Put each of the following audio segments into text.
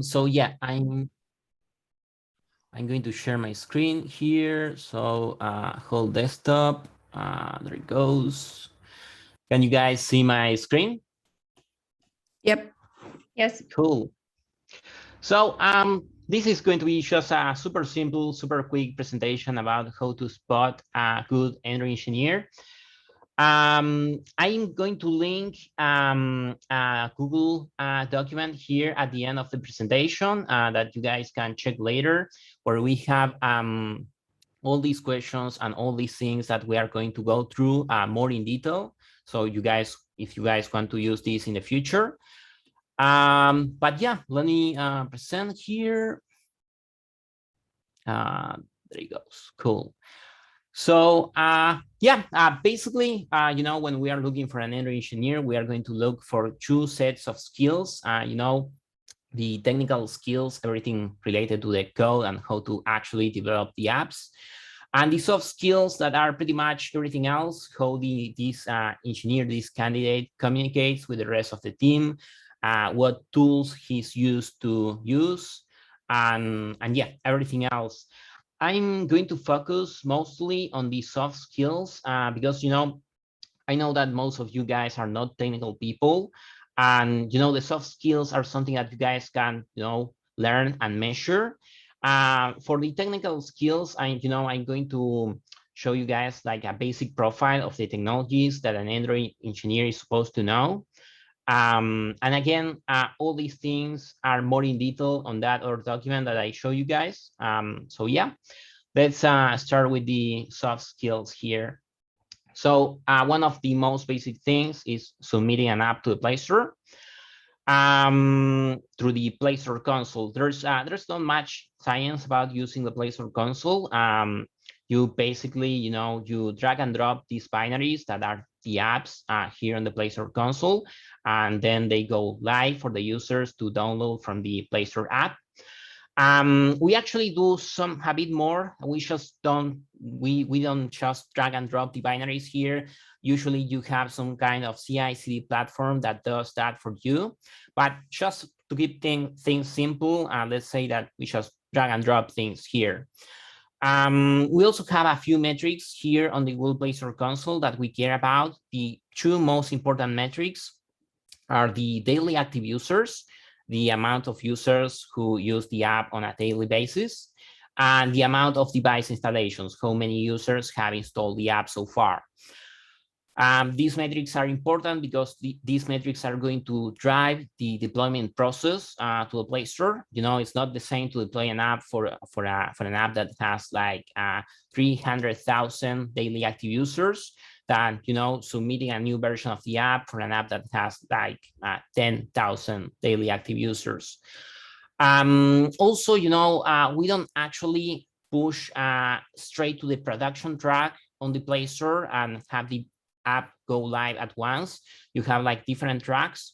So yeah, I'm going to share my screen here. So whole desktop, there it goes. Can you guys see my screen? Yep. Yes. Cool. So this is going to be just a super simple, super quick presentation about how to spot a good Android engineer. I'm going to link a Google document here at the end of the presentation that you guys can check later, where we have all these questions and all these things that we are going to go through more in detail. So you guys, if you guys want to use this in the future. But yeah, let me present here. There it goes. Cool. So basically, you know, when we are looking for an Android engineer, we are going to look for two sets of skills. You know, the technical skills, everything related to the code and how to actually develop the apps. And the soft skills that are pretty much everything else, how this engineer, this candidate communicates with the rest of the team, what tools he's used to use, and yeah, everything else. I'm going to focus mostly on the soft skills because, you know, I know that most of you guys are not technical people, and, you know, the soft skills are something that you guys can, you know, learn and measure. For the technical skills, I'm going to show you guys like a basic profile of the technologies that an Android engineer is supposed to know. And again, all these things are more in detail on that other document that I show you guys. So yeah, let's start with the soft skills here. So one of the most basic things is submitting an app to the Play Store through the Play Store console. There's not much science about using the Play Store console. You basically, you know, you drag and drop these binaries that are the apps here on the Play Store console, and then they go live for the users to download from the Play Store app. We actually do a bit more. We just don't just drag and drop the binaries here. Usually you have some kind of CI/CD platform that does that for you. But just to keep things simple, let's say that we just drag and drop things here. We also have a few metrics here on the Google Play Store console that we care about. The two most important metrics are the daily active users, the amount of users who use the app on a daily basis, and the amount of device installations, how many users have installed the app so far. These metrics are important because these metrics are going to drive the deployment process to the Play Store. You know, it's not the same to deploy an app for an app that has like 300,000 daily active users than, you know, submitting a new version of the app for an app that has like 10,000 daily active users. Also, you know, we don't actually push straight to the production track on the Play Store and have the app go live at once. You have like different tracks.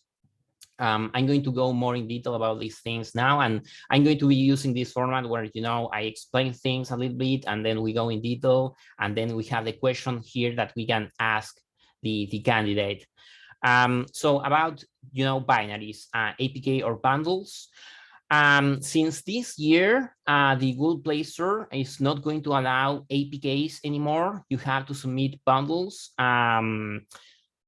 I'm going to go more in detail about these things now, and I'm going to be using this format where, you know, I explain things a little bit and then we go in detail, and then we have the question here that we can ask the candidate. So about, you know, binaries, APK or bundles. Since this year, the Google Play Store is not going to allow APKs anymore. You have to submit bundles.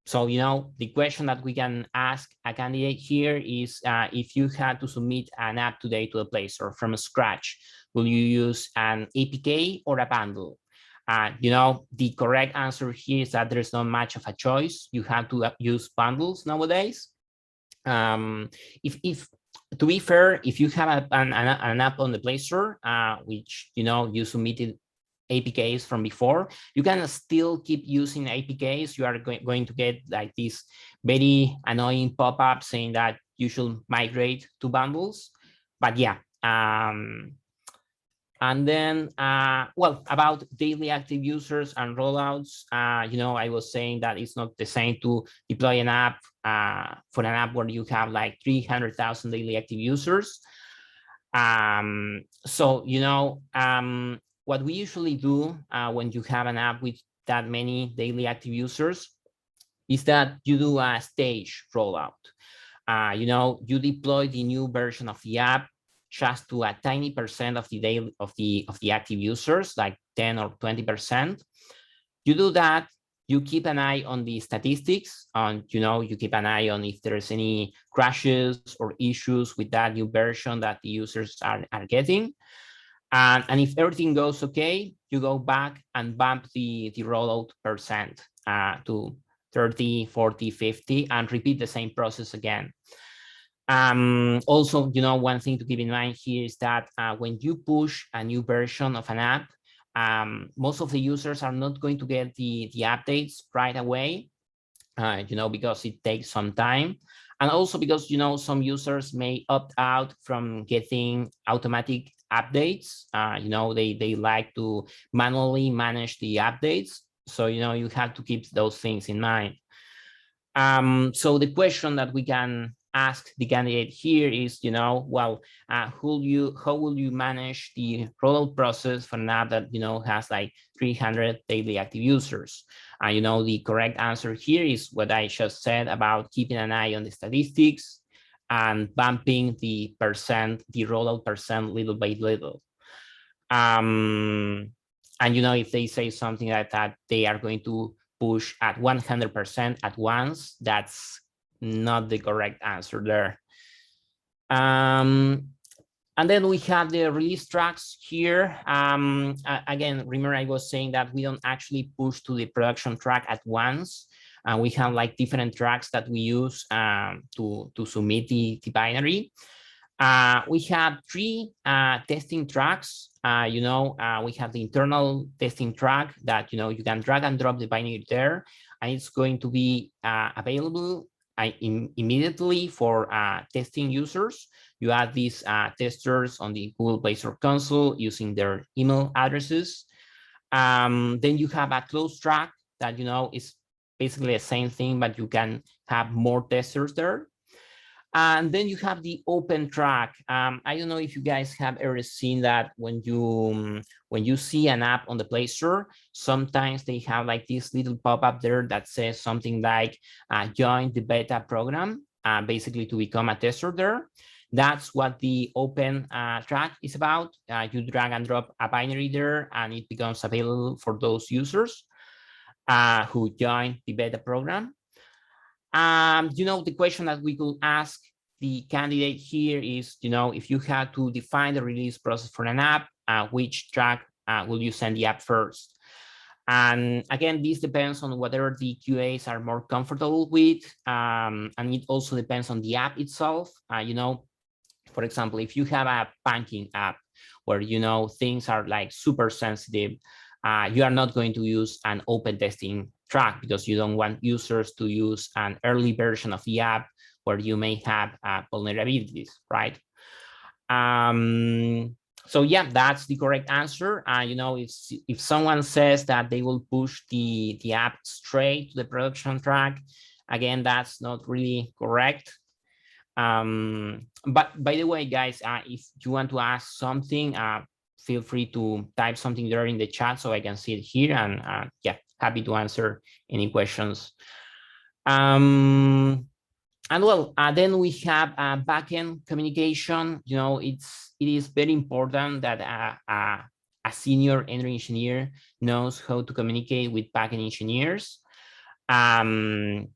So, you know, the question that we can ask a candidate here is if you had to submit an app today to the Play Store from scratch, will you use an APK or a bundle? You know, the correct answer here is that there's not much of a choice. You have to use bundles nowadays. If to be fair, if you have an app on the Play Store, which, you know, you submitted APKs from before, you can still keep using APKs. You are going to get like this very annoying pop-up saying that you should migrate to bundles. But yeah, and then, well, about daily active users and rollouts, you know, I was saying that it's not the same to deploy an app for an app where you have like 300,000 daily active users. So, you know, what we usually do when you have an app with that many daily active users is that you do a stage rollout. You know, you deploy the new version of the app just to a tiny percent of the daily of the active users, like 10 or 20%. You do that, you keep an eye on the statistics, on, you know, you keep an eye on if there's any crashes or issues with that new version that the users are getting. And if everything goes okay, you go back and bump the rollout percent to 30, 40, 50, and repeat the same process again. Also, you know, one thing to keep in mind here is that when you push a new version of an app, most of the users are not going to get the updates right away, you know, because it takes some time. And also because, you know, some users may opt out from getting automatic updates. You know, they like to manually manage the updates. So, you know, you have to keep those things in mind. So the question that we can ask the candidate here is, you know, well, how will you manage the rollout process for an app that, you know, has like 300 daily active users? You know, the correct answer here is what I just said about keeping an eye on the statistics and bumping the rollout percent little by little. And, you know, if they say something like that, they are going to push at 100% at once, that's not the correct answer there. And then we have the release tracks here. Again, remember I was saying that we don't actually push to the production track at once. We have like different tracks that we use to submit the binary. We have three testing tracks. You know, we have the internal testing track that, you know, you can drag and drop the binary there, and it's going to be available immediately for testing users. You add these testers on the Google Play Store console using their email addresses. Then you have a closed track that, you know, is basically the same thing, but you can have more testers there. And then you have the open track. I don't know if you guys have ever seen that when you see an app on the Play Store, sometimes they have like this little pop-up there that says something like join the beta program, basically to become a tester there. That's what the open track is about. You drag and drop a binary there and it becomes available for those users who join the beta program. You know, the question that we could ask the candidate here is, you know, if you had to define the release process for an app, which track will you send the app first? And again, this depends on whatever the QAs are more comfortable with. And it also depends on the app itself. You know, for example, if you have a banking app where, you know, things are like super sensitive, you are not going to use an open testing track because you don't want users to use an early version of the app where you may have vulnerabilities, right? So yeah, that's the correct answer. You know, if someone says that they will push the app straight to the production track, again, that's not really correct. But by the way, guys, if you want to ask something, feel free to type something there in the chat so I can see it here, and yeah, happy to answer any questions. And well, then we have backend communication. You know, it is very important that a senior engineering engineer knows how to communicate with backend engineers. The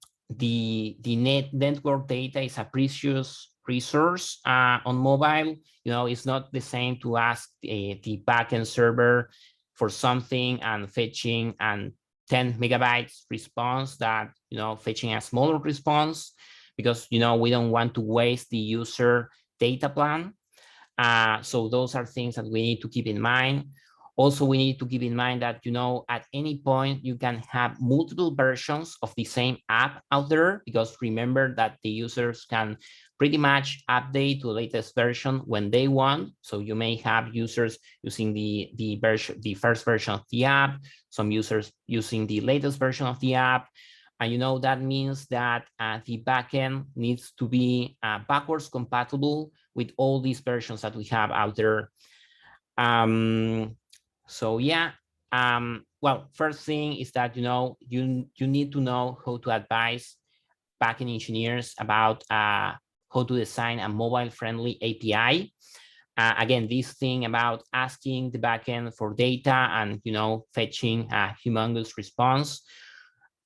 network data is a precious resource on mobile. You know, it's not the same to ask the backend server for something and fetching and 10 megabytes response that, you know, fetching a smaller response, because, you know, we don't want to waste the user data plan. So those are things that we need to keep in mind. Also, we need to keep in mind that, you know, at any point you can have multiple versions of the same app out there, because remember that the users can pretty much update to the latest version when they want. So you may have users using the first version of the app, some users using the latest version of the app. And, you know, that means that the backend needs to be backwards compatible with all these versions that we have out there. So yeah, well, first thing is that, you know, you need to know how to advise backend engineers about how to design a mobile-friendly API. Again, this thing about asking the backend for data and fetching a humongous response.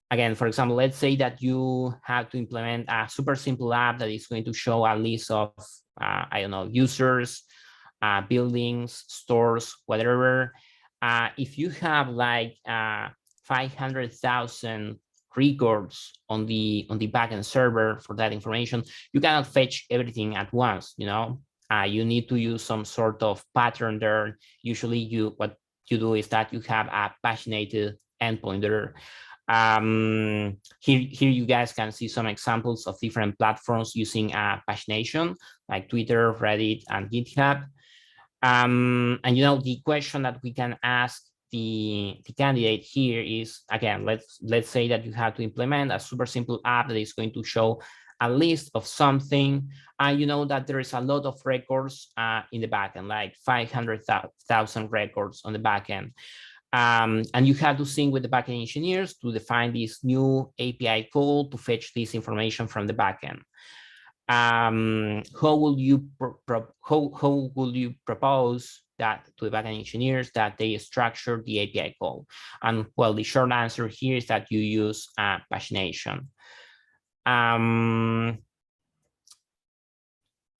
Again, for example, let's say that you have to implement a super simple app that is going to show a list of, I don't know, users, buildings, stores, whatever. If you have like 500,000 records on the backend server for that information, you cannot fetch everything at once. You need to use some sort of pattern there. Usually, what you do is that you have a paginated endpoint there. Here you guys can see some examples of different platforms using pagination, like Twitter, Reddit, and GitHub. And the question that we can ask the candidate here is, again, let's say that you have to implement a super simple app that is going to show a list of something, and you know that there is a lot of records in the backend, like 500,000 records on the backend. And you have to sync with the backend engineers to define this new API call to fetch this information from the backend. How will you propose that to the backend engineers that they structure the API call? And well, the short answer here is that you use pagination.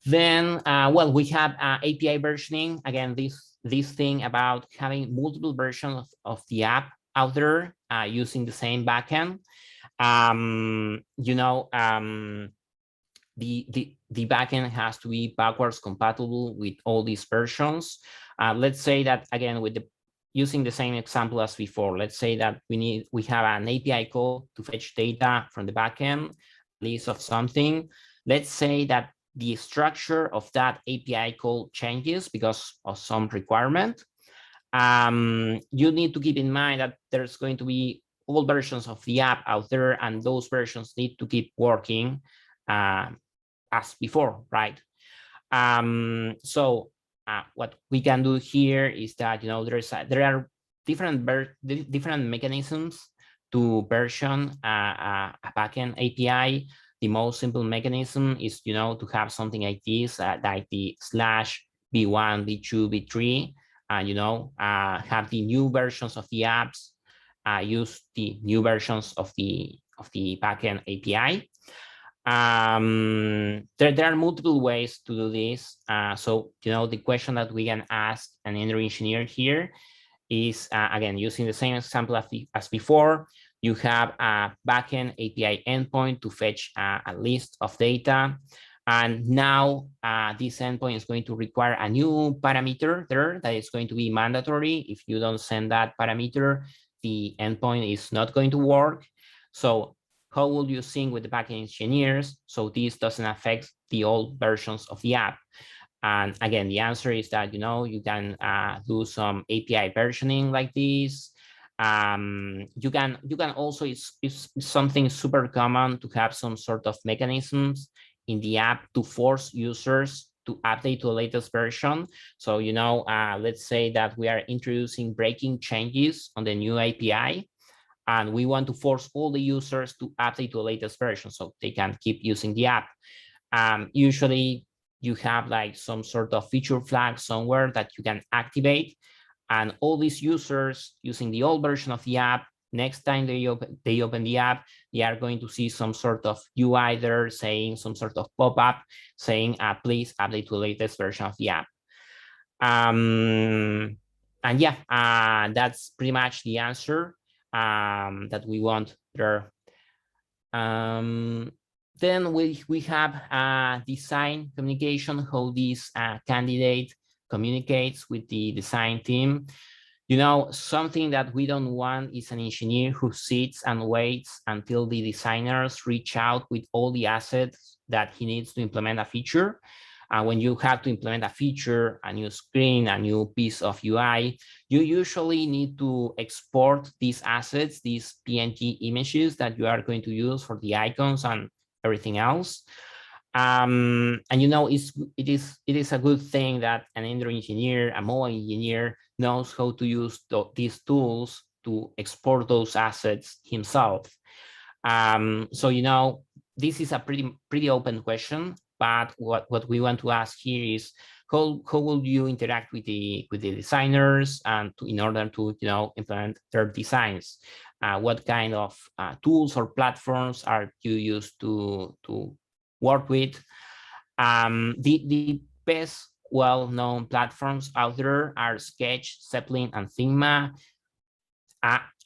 Then, well, we have API versioning. Again, this thing about having multiple versions of the app out there using the same backend. The backend has to be backwards compatible with all these versions. Let's say that, again, using the same example as before, let's say that we have an API call to fetch data from the backend, list of something. Let's say that the structure of that API call changes because of some requirement. You need to keep in mind that there's going to be all versions of the app out there, and those versions need to keep working as before, right? So what we can do here is that there are different mechanisms to version a backend API. The most simple mechanism is to have something like this, like the /v1, v2, v3, and have the new versions of the apps use the new versions of the backend API. There are multiple ways to do this. So the question that we can ask an engineer here is, again, using the same example as before. You have a backend API endpoint to fetch a list of data. And now this endpoint is going to require a new parameter there that is going to be mandatory. If you don't send that parameter, the endpoint is not going to work. So how will you sync with the backend engineers so this doesn't affect the old versions of the app? And again, the answer is that you can do some API versioning like this. You can also, it's something super common to have some sort of mechanisms in the app to force users to update to the latest version. So let's say that we are introducing breaking changes on the new API, and we want to force all the users to update to the latest version so they can keep using the app. Usually you have like some sort of feature flag somewhere that you can activate, and all these users using the old version of the app, next time they open the app, they are going to see some sort of UI there saying, some sort of pop-up saying, please update to the latest version of the app. And yeah, that's pretty much the answer that we want there. Then we have design communication, how this candidate communicates with the design team. Something that we don't want is an engineer who sits and waits until the designers reach out with all the assets that he needs to implement a feature. When you have to implement a feature, a new screen, a new piece of UI, you usually need to export these assets, these PNG images that you are going to use for the icons and everything else. And it is a good thing that an Android engineer, a mobile engineer, knows how to use these tools to export those assets himself. So this is a pretty open question, but what we want to ask here is how will you interact with the designers and in order to implement their designs? What kind of tools or platforms are you used to work with? The best well-known platforms out there are Sketch, Zeppelin, and Figma.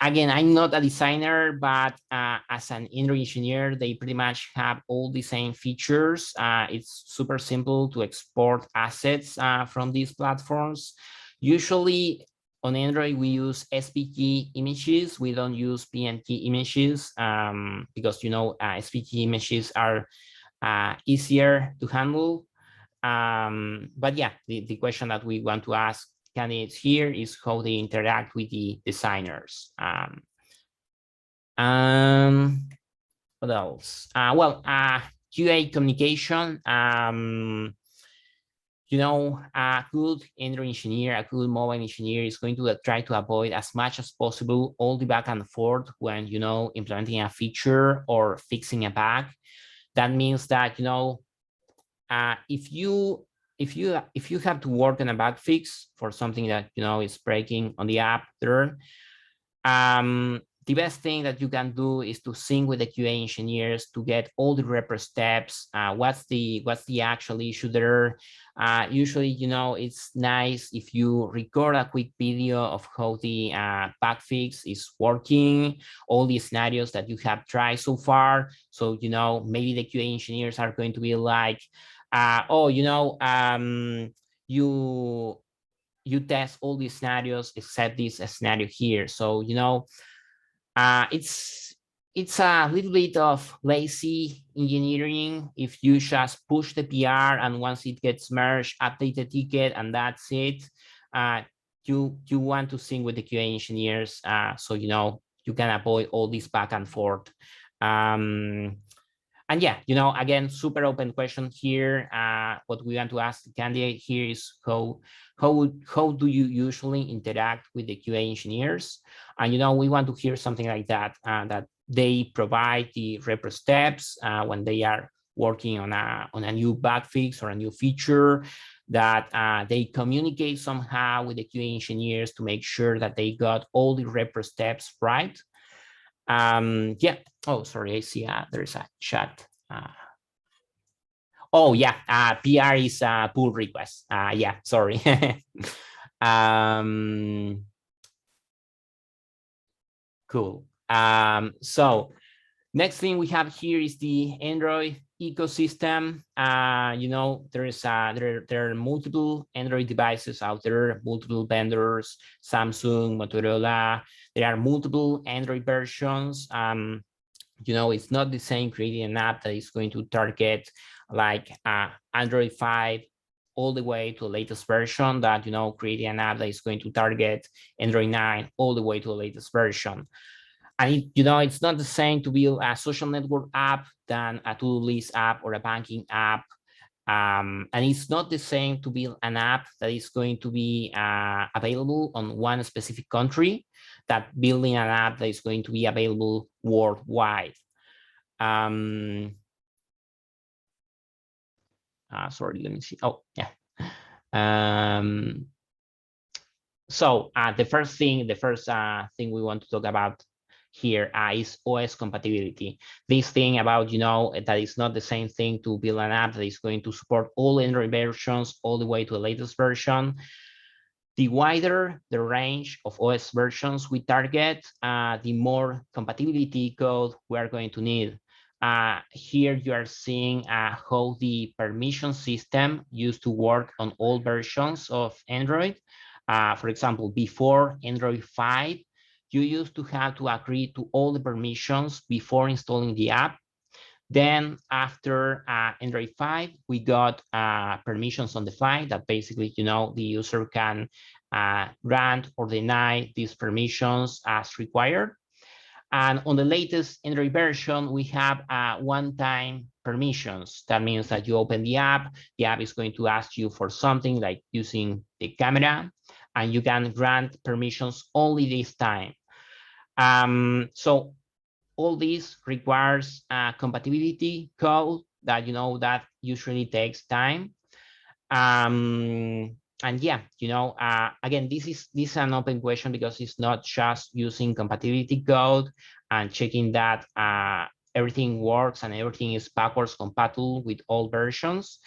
Again, I'm not a designer, but as an Android engineer, they pretty much have all the same features. It's super simple to export assets from these platforms. Usually on Android, we use SVG images. We don't use PNG images because, SVG images are easier to handle. But yeah, the question that we want to ask candidates here is how they interact with the designers. What else? QA communication. A good Android engineer, a good mobile engineer is going to try to avoid as much as possible all the back and forth when, implementing a feature or fixing a bug. That means that, if you have to work on a bug fix for something that is breaking on the app there, the best thing that you can do is to sync with the QA engineers to get all the repro steps. What's the actual issue there? Usually, it's nice if you record a quick video of how the bug fix is working, all the scenarios that you have tried so far. So, maybe the QA engineers are going to be like, you test all these scenarios except this scenario here. So, it's a little bit of lazy engineering if you just push the PR and once it gets merged, update the ticket and that's it. You want to sync with the QA engineers so you can avoid all this back and forth. And yeah, again, super open question here. What we want to ask the candidate here is how do you usually interact with the QA engineers? And we want to hear something like that, that they provide the repro steps when they are working on a new bug fix or a new feature, that they communicate somehow with the QA engineers to make sure that they got all the repro steps right. Yeah. Oh, sorry. I see there's a chat. Oh yeah. PR is a pull request. Yeah. Sorry. Cool. So next thing we have here is the Android ecosystem. There are multiple Android devices out there, multiple vendors, Samsung, Motorola. There are multiple Android versions. It's not the same creating an app that is going to target like Android 5 all the way to the latest version, that creating an app that is going to target Android 9 all the way to the latest version. And it's not the same to build a social network app than a to-do list app or a banking app. And it's not the same to build an app that is going to be available on one specific country that building an app that is going to be available worldwide. Sorry, let me see. Oh, yeah. So the first thing we want to talk about here is OS compatibility. This thing about, that is not the same thing to build an app that is going to support all Android versions all the way to the latest version. The wider the range of OS versions we target, the more compatibility code we are going to need. Here you are seeing how the permission system used to work on all versions of Android. For example, before Android 5, you used to have to agree to all the permissions before installing the app. Then after Android 5, we got permissions on the fly that basically, the user can grant or deny these permissions as required. And on the latest Android version, we have one-time permissions. That means that you open the app is going to ask you for something like using the camera, and you can grant permissions only this time. So all this requires compatibility code that, that usually takes time. And yeah, again, this is an open question because it's not just using compatibility code and checking that everything works and everything is backwards compatible with all versions.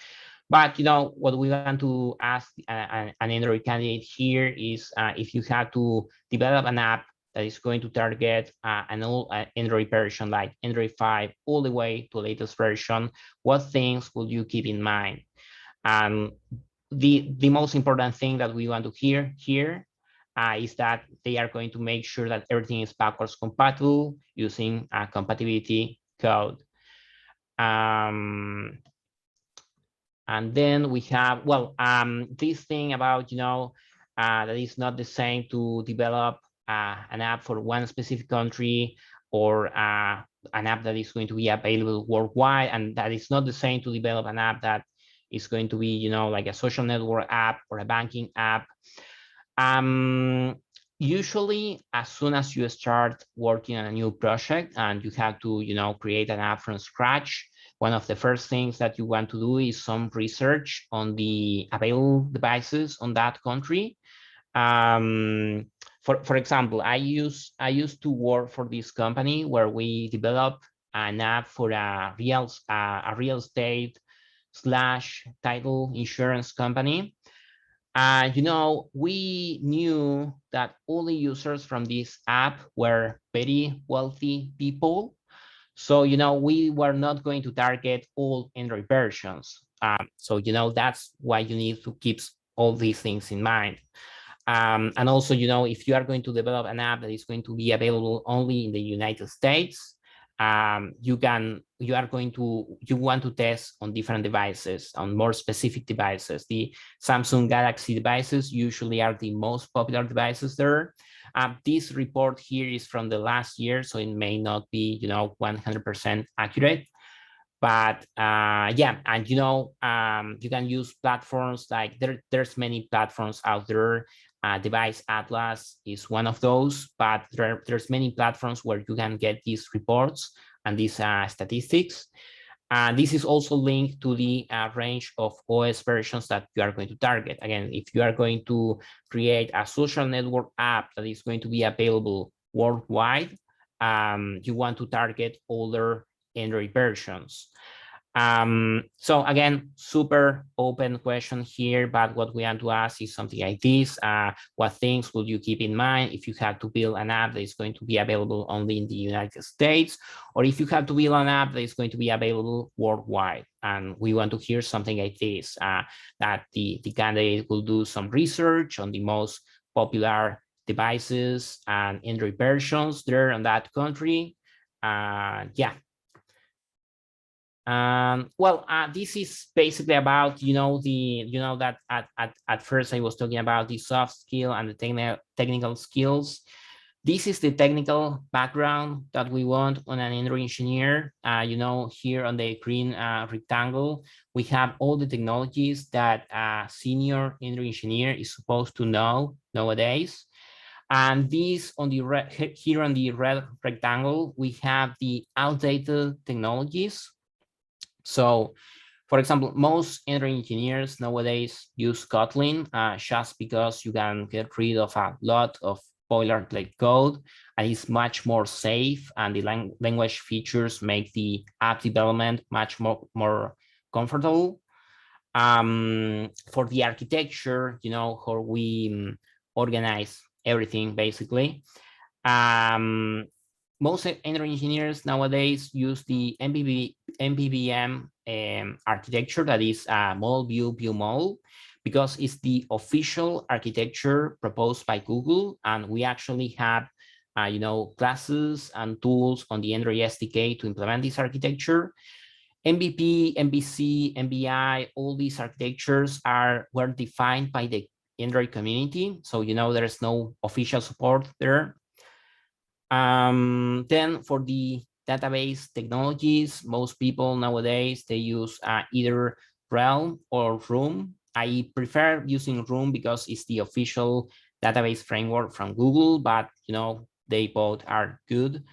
But what we want to ask an Android candidate here is if you have to develop an app that is going to target an old Android version like Android 5 all the way to the latest version, what things will you keep in mind? And the most important thing that we want to hear here is that they are going to make sure that everything is backwards compatible using a compatibility code. And then we have, well, this thing about, that is not the same to develop an app for one specific country or an app that is going to be available worldwide. And that is not the same to develop an app that is going to be, like a social network app or a banking app. Usually, as soon as you start working on a new project and you have to, create an app from scratch, one of the first things that you want to do is some research on the available devices on that country. For example, I used to work for this company where we developed an app for a real estate / title insurance company. And we knew that all the users from this app were very wealthy people. So, we were not going to target all Android versions. So, that's why you need to keep all these things in mind. And also, if you are going to develop an app that is going to be available only in the United States, you want to test on different devices, on more specific devices. The Samsung Galaxy devices usually are the most popular devices there. This report here is from the last year, so it may not be 100% accurate. But yeah, and you can use platforms like there's many platforms out there. Device Atlas is one of those, but there's many platforms where you can get these reports and these statistics. This is also linked to the range of OS versions that you are going to target. Again, if you are going to create a social network app that is going to be available worldwide, you want to target older Android versions. So again, super open question here, but what we want to ask is something like this. What things will you keep in mind if you have to build an app that is going to be available only in the United States, or if you have to build an app that is going to be available worldwide? And we want to hear something like this, that the candidate will do some research on the most popular devices and Android versions there in that country. Yeah. Well, this is basically about, that at first I was talking about the soft skill and the technical skills. This is the technical background that we want on an Android engineer. Here on the green rectangle, we have all the technologies that a senior Android engineer is supposed to know nowadays. And this on the here on the red rectangle, we have the outdated technologies. So, for example, most Android engineers nowadays use Kotlin just because you can get rid of a lot of boilerplate code and it's much more safe, and the language features make the app development much more comfortable. For the architecture, how we organize everything basically. Most Android engineers nowadays use the MVVM architecture, that is model view model, because it's the official architecture proposed by Google, and we actually have classes and tools on the Android SDK to implement this architecture. MVP, MVC, MVI, all these architectures were defined by the Android community, so there's no official support there. Then for the database technologies, most people nowadays, they use either Realm or Room. I prefer using Room because it's the official database framework from Google, but they both are good.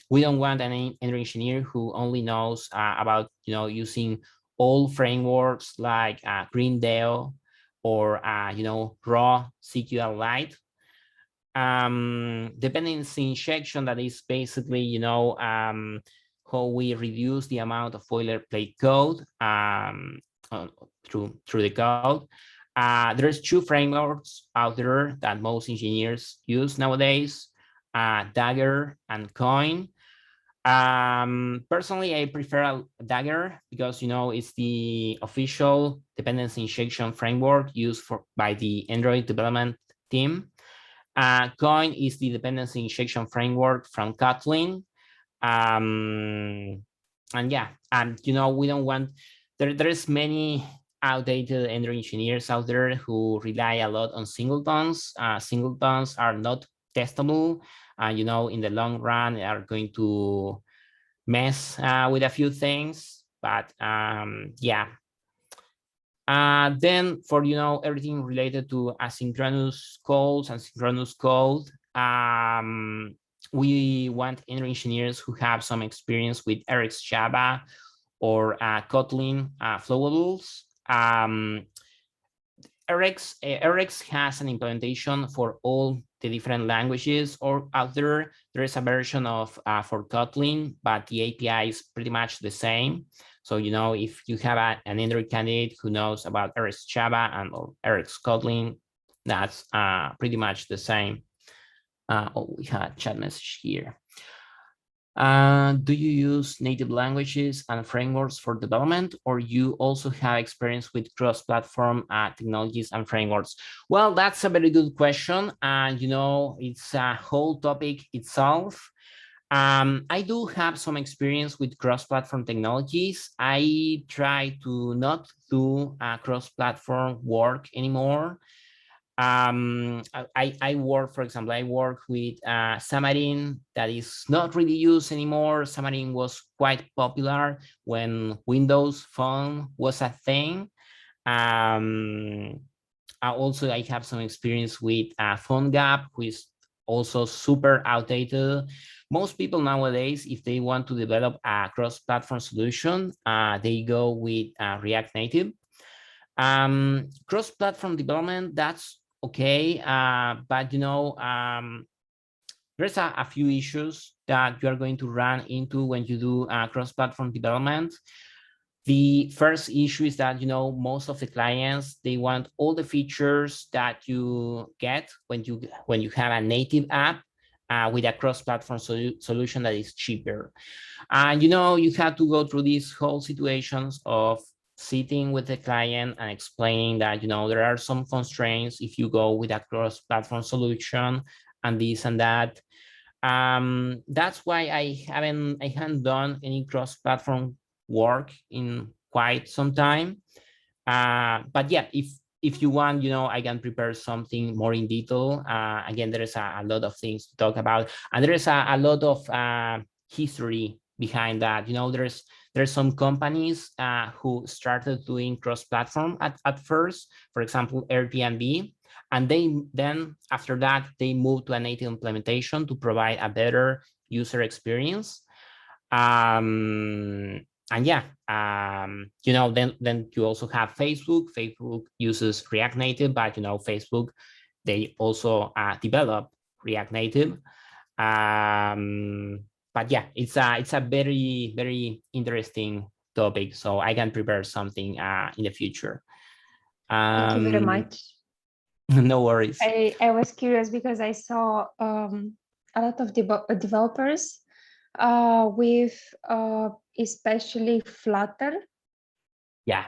We don't want an engineer who only knows about using old frameworks like Greendale or raw SQLite. Dependency injection, that is basically how we reduce the amount of boilerplate code through the code. There's two frameworks out there that most engineers use nowadays, Dagger and Coin. Personally, I prefer Dagger because it's the official dependency injection framework used by the Android development team. Coin is the dependency injection framework from Kotlin. And yeah, we don't want, there's many outdated Android engineers out there who rely a lot on singletons. Singletons are not testable. In the long run, they are going to mess with a few things. But yeah. Then for everything related to asynchronous calls and synchronous code, we want engineers who have some experience with RxJava or Kotlin flowables. Rx has an implementation for all the different languages or out there. There is a version of for Kotlin, but the API is pretty much the same. So, if you have an Android candidate who knows about RxJava and or Rx Kotlin, that's pretty much the same. We had a chat message here. Do you use native languages and frameworks for development, or you also have experience with cross-platform technologies and frameworks? Well, that's a very good question. And, it's a whole topic itself. I do have some experience with cross-platform technologies. I try to not do cross-platform work anymore. I work, for example, I work with Xamarin that is not really used anymore. Xamarin was quite popular when Windows Phone was a thing. Also, I have some experience with PhoneGap, which is also super outdated. Most people nowadays, if they want to develop a cross-platform solution, they go with React Native. Cross-platform development, that's okay, but there's a few issues that you are going to run into when you do cross-platform development. The first issue is that most of the clients, they want all the features that you get when you have a native app with a cross-platform solution that is cheaper. And you have to go through these whole situations of sitting with the client and explaining that there are some constraints if you go with a cross-platform solution and this and that. That's why I haven't done any cross-platform work in quite some time. But yeah, if you want, I can prepare something more in detail. Again, there is a lot of things to talk about, and there is a lot of history behind that. There's some companies who started doing cross-platform at first, for example, Airbnb, and then after that they moved to a native implementation to provide a better user experience. And yeah, then you also have Facebook. Facebook uses React Native, but Facebook, they also develop React Native. But yeah, it's a very, very interesting topic. So I can prepare something in the future. Thank you very much. No worries. I was curious because I saw a lot of developers with especially Flutter. Yeah.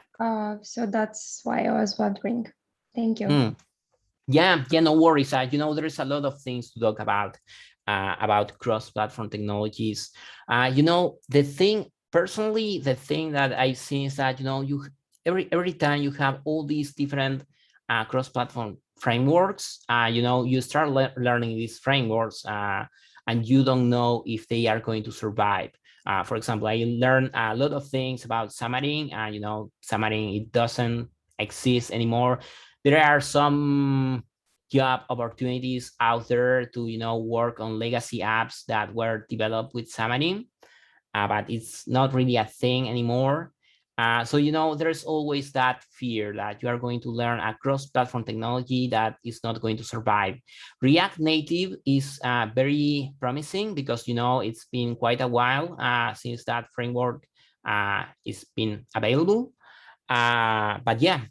So that's why I was wondering. Thank you. Yeah, no worries. There's a lot of things to talk about cross-platform technologies. The thing that I see is that every time you have all these different cross-platform frameworks, you start learning these frameworks, and you don't know if they are going to survive. For example, I learned a lot of things about Xamarin, and Xamarin, it doesn't exist anymore. There are some job opportunities out there to, work on legacy apps that were developed with Xamarin, but it's not really a thing anymore. So, there's always that fear that you are going to learn a cross-platform technology that is not going to survive. React Native is very promising because, it's been quite a while since that framework is been available. But yeah,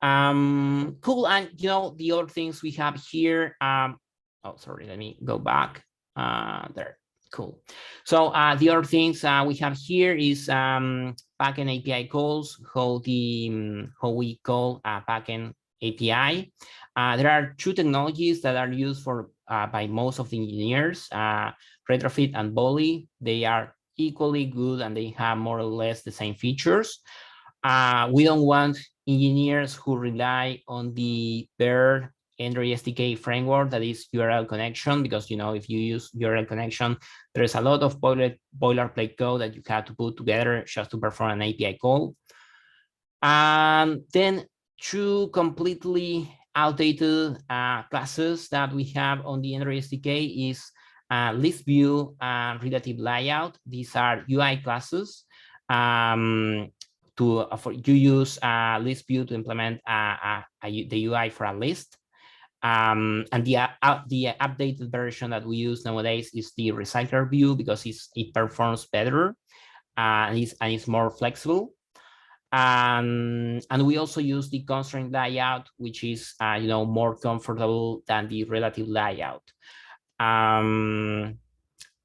cool. And, the other things we have here, oh, sorry, let me go back there. Cool. So the other things we have here is backend API calls, how we call a backend API. There are two technologies that are used for by most of the engineers, Retrofit and Volley. They are equally good and they have more or less the same features. We don't want engineers who rely on the bare Android SDK framework that is URL connection, because if you use URL connection, there's a lot of boilerplate code that you have to put together just to perform an API call. And then two completely outdated classes that we have on the Android SDK is list view and relative layout. These are UI classes. You use list view to implement the UI for a list. And the updated version that we use nowadays is the recycler view because it performs better and it's more flexible. And we also use the constraint layout, which is more comfortable than the relative layout. And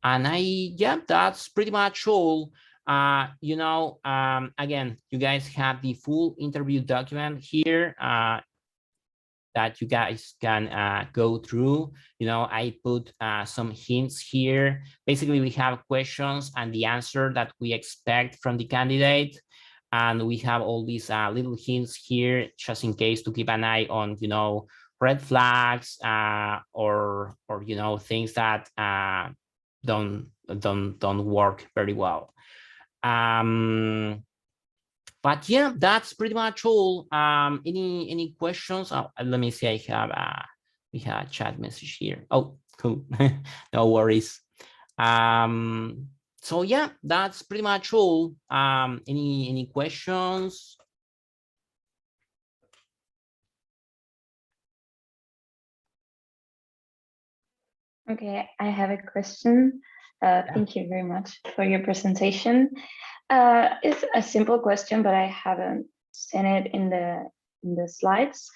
that's pretty much all. Again, you guys have the full interview document here that you guys can go through. I put some hints here. Basically, we have questions and the answer that we expect from the candidate. And we have all these little hints here, just in case to keep an eye on, red flags or things that don't work very well. But yeah, that's pretty much all. Any questions? Let me see. We have a chat message here. Oh, cool. No worries. So yeah, that's pretty much all. Any questions? Okay, I have a question. Thank you very much for your presentation. It's a simple question, but I haven't seen it in the slides.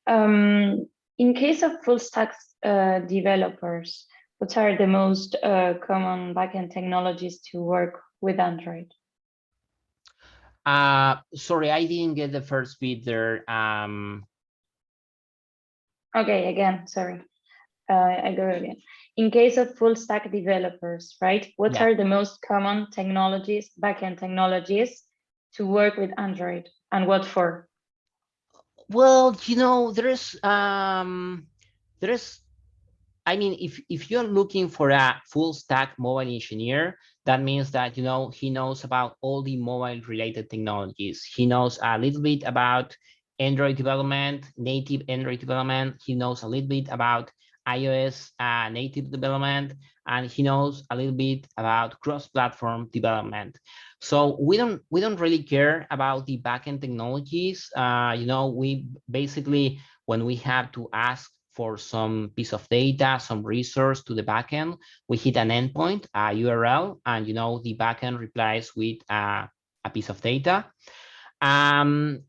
In case of full stack developers, what are the most common backend technologies to work with Android? Sorry, I didn't get the first bit there. Okay, again, sorry. I go again. In case of full stack developers, right? What are the most common technologies, backend technologies to work with Android, and what for? Well, there's I mean, if you're looking for a full stack mobile engineer, that means that, he knows about all the mobile related technologies. He knows a little bit about Android development, native Android development. He knows a little bit about iOS native development, and he knows a little bit about cross-platform development. So we don't really care about the backend technologies. We basically, when we have to ask for some piece of data, some resource to the backend, we hit an endpoint, a URL, and the backend replies with a piece of data. It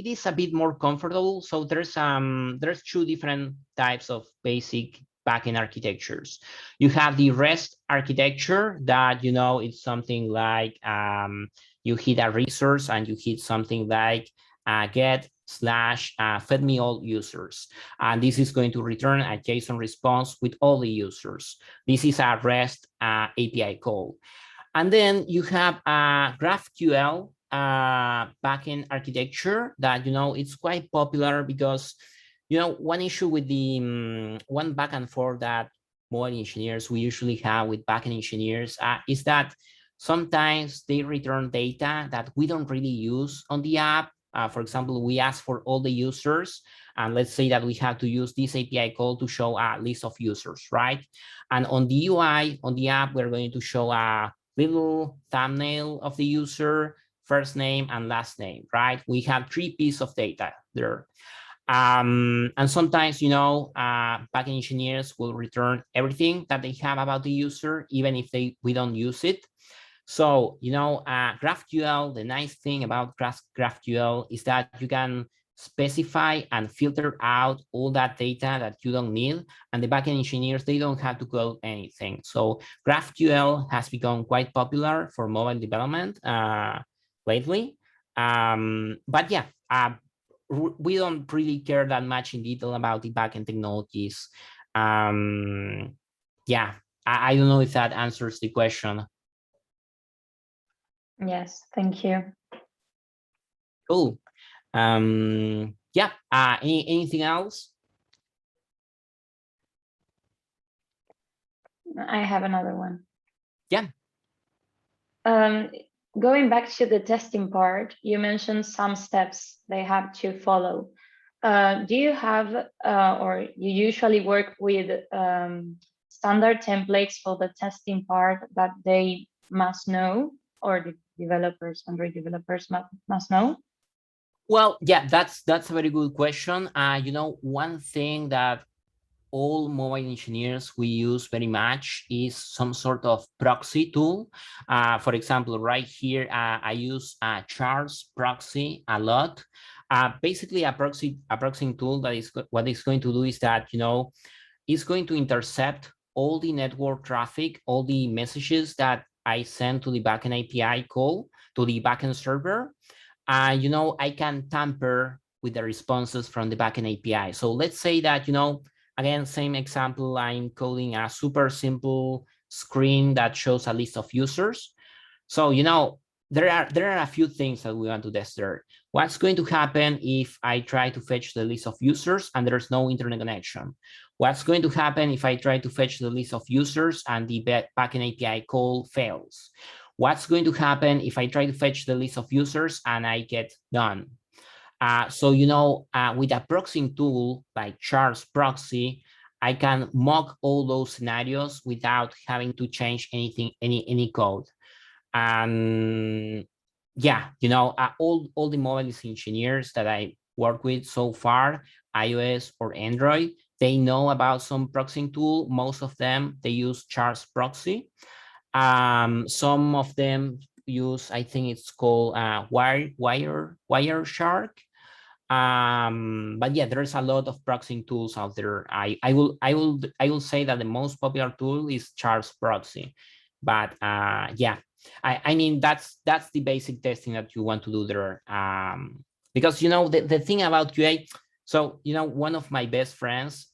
is a bit more comfortable. So there's two different types of basic backend architectures. You have the REST architecture that it's something like you hit a resource and you hit something like get / fed me all users, and this is going to return a JSON response with all the users. This is a REST API call. And then you have a GraphQL backend architecture that it's quite popular because one issue with the one back and forth that mobile engineers we usually have with backend engineers is that sometimes they return data that we don't really use on the app. For example, we ask for all the users, and let's say that we have to use this API call to show a list of users, right? And on the UI, on the app, we're going to show a little thumbnail of the user, first name and last name, right? We have 3 pieces of data there. And sometimes, backend engineers will return everything that they have about the user, even if we don't use it. So, GraphQL, the nice thing about GraphQL is that you can specify and filter out all that data that you don't need. And the backend engineers, they don't have to code anything. So GraphQL has become quite popular for mobile development lately. But yeah, we don't really care that much in detail about the backend technologies. Yeah, I don't know if that answers the question. Yes, thank you. Cool. Yeah, anything else? I have another one. Yeah. Going back to the testing part, you mentioned some steps they have to follow. Do you have, or you usually work with standard templates for the testing part that they must know, or the developers, Android developers must know? Well, yeah, that's a very good question. One thing that all mobile engineers we use very much is some sort of proxy tool. For example, right here, I use Charles proxy a lot. Basically, a proxying tool that is what it's going to do is that it's going to intercept all the network traffic, all the messages that I send to the backend API call to the backend server. I can tamper with the responses from the backend API. So let's say that, again, same example, I'm coding a super simple screen that shows a list of users. So, there are a few things that we want to test there. What's going to happen if I try to fetch the list of users and there's no internet connection? What's going to happen if I try to fetch the list of users and the backend API call fails? What's going to happen if I try to fetch the list of users and I get none? So, with a proxying tool like Charles proxy, I can mock all those scenarios without having to change anything, any code. And yeah, all the mobile engineers that I work with so far, iOS or Android, they know about some proxying tool. Most of them, they use Charles proxy. Some of them use, I think it's called Wireshark. But yeah, there's a lot of proxying tools out there. I will say that the most popular tool is Charles proxy. But yeah, I mean that's the basic testing that you want to do there. Because the thing about QA, so one of my best friends,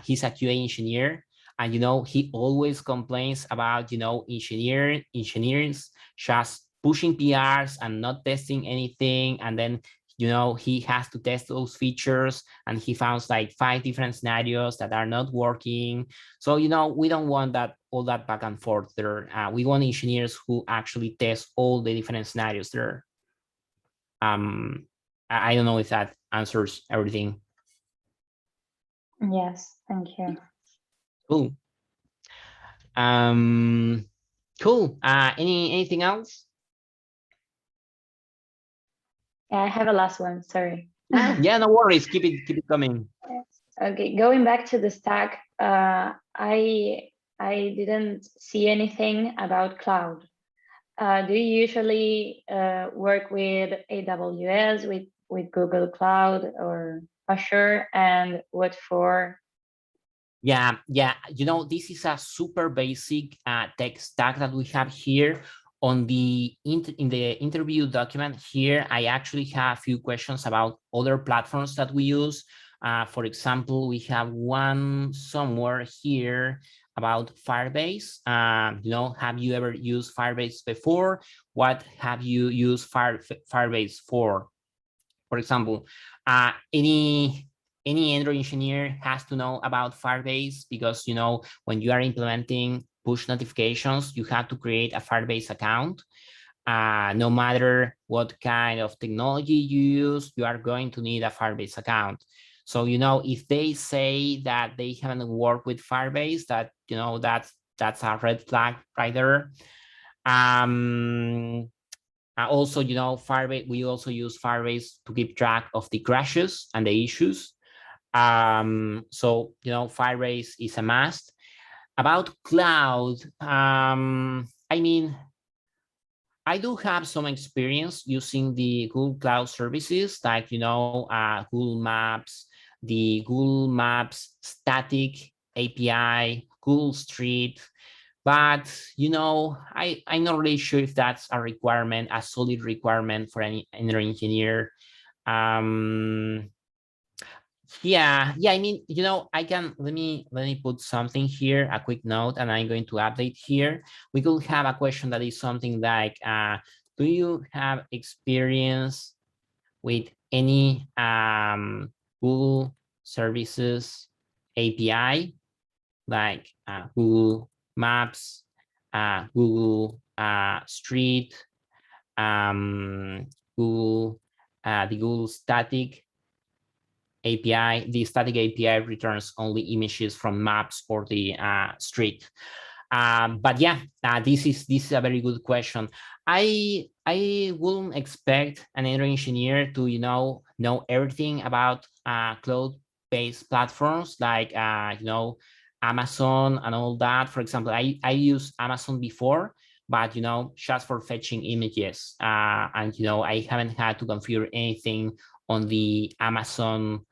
he's a QA engineer, and he always complains about engineers just pushing PRs and not testing anything, and then he has to test those features, and he found like 5 different scenarios that are not working. So we don't want all that back and forth there. We want engineers who actually test all the different scenarios there. I don't know if that answers everything. Yes, thank you. Cool. Cool. Anything else? Yeah, I have a last one, sorry. Yeah, no worries. Keep it coming. Okay, going back to the stack, I didn't see anything about cloud. Do you usually work with AWS, with Google Cloud or Azure, and what for? Yeah. This is a super basic tech stack that we have here. In the interview document here, I actually have a few questions about other platforms that we use. For example, we have one somewhere here about Firebase. Have you ever used Firebase before? What have you used Firebase for? For example, any Android engineer has to know about Firebase, because when you are implementing push notifications, you have to create a Firebase account. no matter what kind of technology you use, you are going to need a Firebase account. So, you know, if they say that they haven't worked with Firebase, that, you know, that's a red flag right there. Also, you know, Firebase, we also use Firebase to keep track of the crashes and the issues. So, you know, Firebase is a must. About cloud, I mean, I do have some experience using the Google Cloud services, like, you know, Google Maps, the Google Maps static API, Google Street. But, you know, I'm not really sure if that's a requirement, a solid requirement for any engineer. Yeah, I mean, you know, I can, let me put something here, a quick note, and I'm going to update here. We could have a question that is something like, do you have experience with any Google services API, like Google Maps, Google Street, Google, the Google static API. The static API returns only images from maps or the street. But yeah, this is a very good question. I wouldn't expect an engineer to, you know everything about cloud-based platforms like you know, Amazon and all that. For example, I used Amazon before, but, you know, just for fetching images, and, you know, I haven't had to configure anything on the Amazon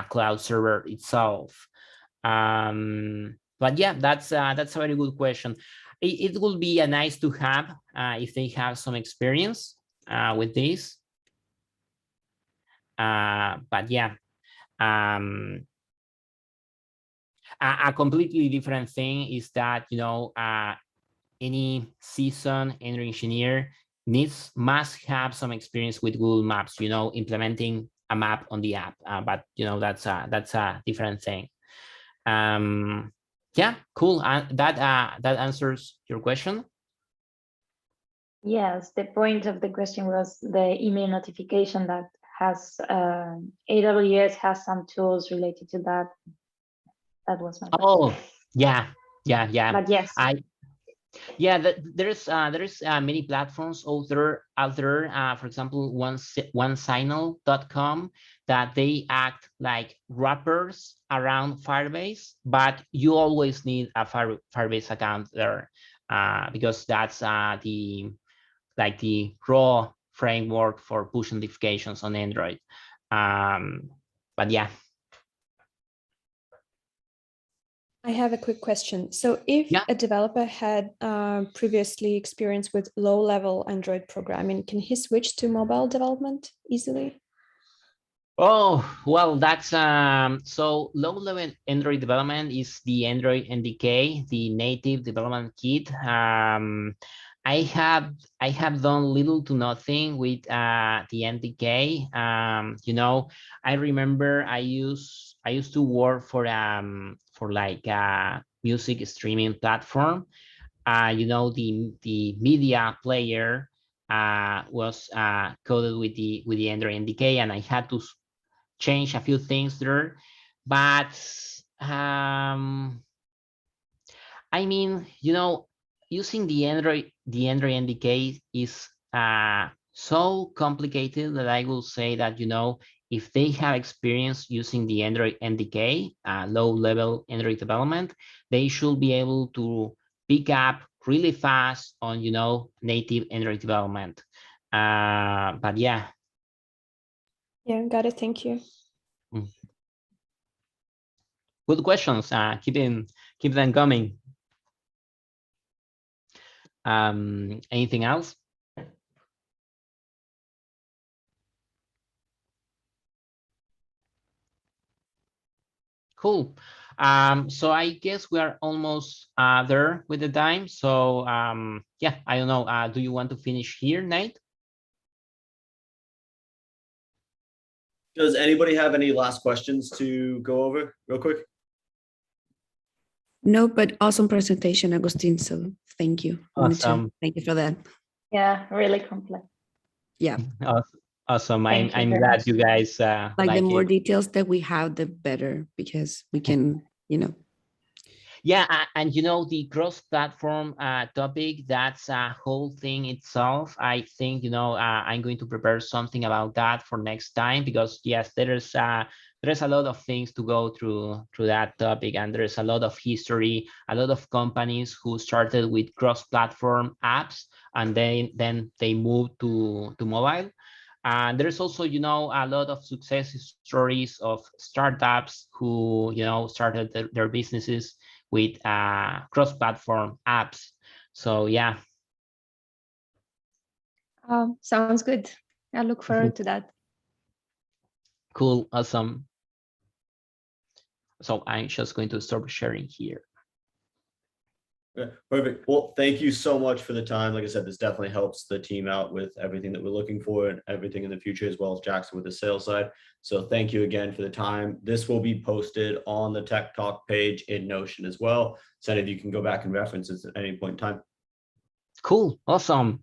cloud server itself. But yeah, that's a very good question. It will be nice to have if they have some experience with this. But yeah, a completely different thing is that, you know, any seasoned engineer must have some experience with Google Maps, you know, implementing a map on the app. But, you know, that's a different thing. Yeah, cool. That answers your question. Yes, the point of the question was the email notification that has AWS has some tools related to that. That was my question. Oh, yeah. But yes, There's many platforms out there. For example, onesignal.com, that they act like wrappers around Firebase, but you always need a Firebase account there, because that's the raw framework for push notifications on Android. But yeah. I have a quick question. So if a developer had previously experience with low-level Android programming, can he switch to mobile development easily? Oh, well, that's so low-level Android development is the Android NDK, the native development kit. I have done little to nothing with the NDK. You know, I remember I used to work for like a music streaming platform. You know, the media player was coded with the Android NDK, and I had to change a few things there. But I mean, you know, using the Android NDK is so complicated that I will say that, you know, if they have experience using the Android NDK, low-level Android development, they should be able to pick up really fast on, you know, native Android development. But yeah. Yeah, got it. Thank you. Good questions. Keep them coming. Anything else? Cool. So I guess we are almost there with the time. So yeah, I don't know. Do you want to finish here, Nate? Does anybody have any last questions to go over real quick? No, but awesome presentation, Agustin. So thank you. Awesome. Thank you for that. Yeah, really complex. Yeah, Awesome. Thank you I'm very glad much. you guys like the more it. details that we have, the better, because we can, Yeah, and you know, the cross-platform topic, that's a whole thing itself. I think, you know, I'm going to prepare something about that for next time, because yes, there's a lot of things to go through that topic, and there's a lot of history, a lot of companies who started with cross-platform apps, and then they moved to mobile. And there's also, you know, a lot of success stories of startups who, you know, started their businesses with cross-platform apps. So yeah. Sounds good. I look forward to that. Cool, awesome. So I'm just going to stop sharing here. Okay, perfect. Well, thank you so much for the time. Like I said, this definitely helps the team out with everything that we're looking for and everything in the future, as well as Jackson with the sales side. So thank you again for the time. This will be posted on the Tech Talk page in Notion as well. So if you can go back and reference it at any point in time. Cool, awesome.